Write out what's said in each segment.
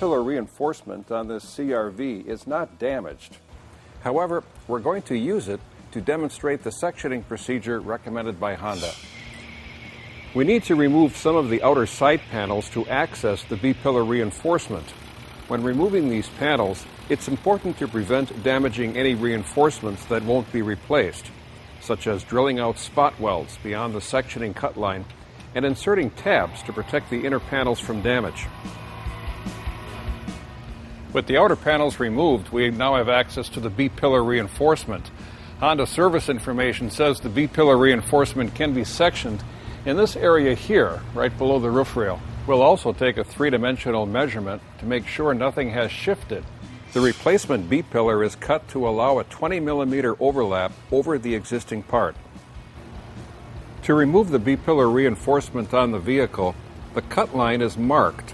B-pillar reinforcement on this CRV is not damaged. However, we're going to use it to demonstrate the sectioning procedure recommended by Honda. We need to remove some of the outer side panels to access the B-pillar reinforcement. When removing these panels, it's important to prevent damaging any reinforcements that won't be replaced, such as drilling out spot welds beyond the sectioning cut line and inserting tabs to protect the inner panels from damage. With the outer panels removed, we now have access to the B-pillar reinforcement. Honda service information says the B-pillar reinforcement can be sectioned in this area here, right below the roof rail. We'll also take a three-dimensional measurement to make sure nothing has shifted. The replacement B-pillar is cut to allow a 20 millimeter overlap over the existing part. To remove the B-pillar reinforcement on the vehicle, the cut line is marked.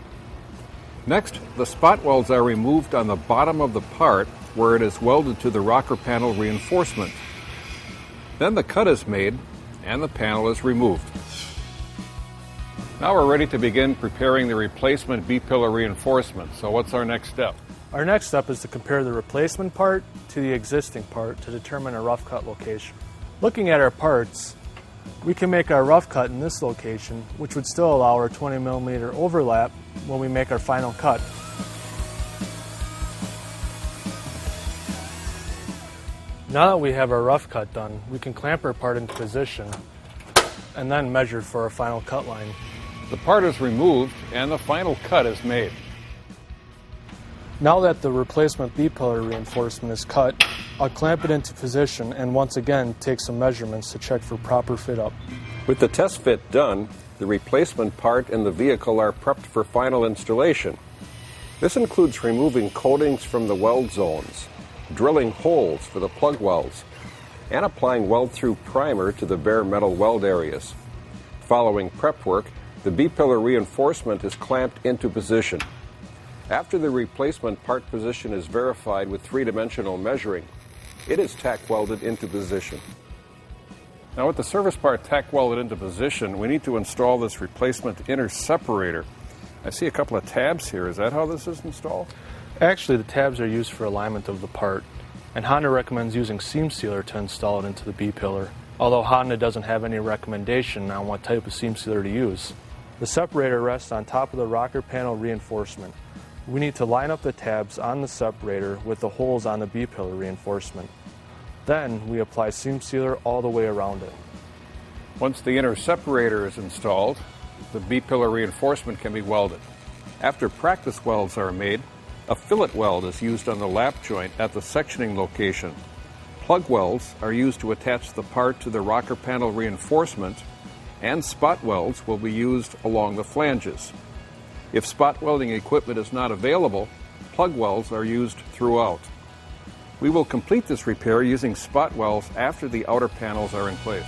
Next, the spot welds are removed on the bottom of the part where it is welded to the rocker panel reinforcement. Then the cut is made and the panel is removed. Now we're ready to begin preparing the replacement B-pillar reinforcement. So what's our next step? Our next step is to compare the replacement part to the existing part to determine a rough cut location. Looking at our parts, we can make our rough cut in this location, which would still allow our 20 millimeter overlap when we make our final cut. Now that we have our rough cut done, we can clamp our part into position and then measure for our final cut line. The part is removed and the final cut is made. Now that the replacement B-pillar reinforcement is cut, I'll clamp it into position and once again take some measurements to check for proper fit up. With the test fit done, the replacement part and the vehicle are prepped for final installation. This includes removing coatings from the weld zones, drilling holes for the plug welds, and applying weld-through primer to the bare metal weld areas. Following prep work, the B-pillar reinforcement is clamped into position. After the replacement part position is verified with three-dimensional measuring, it is tack welded into position. Now with the service part tack welded into position, we need to install this replacement inner separator. I see a couple of tabs here. Is that how this is installed? Actually, the tabs are used for alignment of the part, and Honda recommends using seam sealer to install it into the B-pillar, although Honda doesn't have any recommendation on what type of seam sealer to use. The separator rests on top of the rocker panel reinforcement. We need to line up the tabs on the separator with the holes on the B-pillar reinforcement. Then we apply seam sealer all the way around it. Once the inner separator is installed, the B-pillar reinforcement can be welded. After practice welds are made, a fillet weld is used on the lap joint at the sectioning location. Plug welds are used to attach the part to the rocker panel reinforcement, and spot welds will be used along the flanges. If spot welding equipment is not available, plug welds are used throughout. We will complete this repair using spot welds after the outer panels are in place.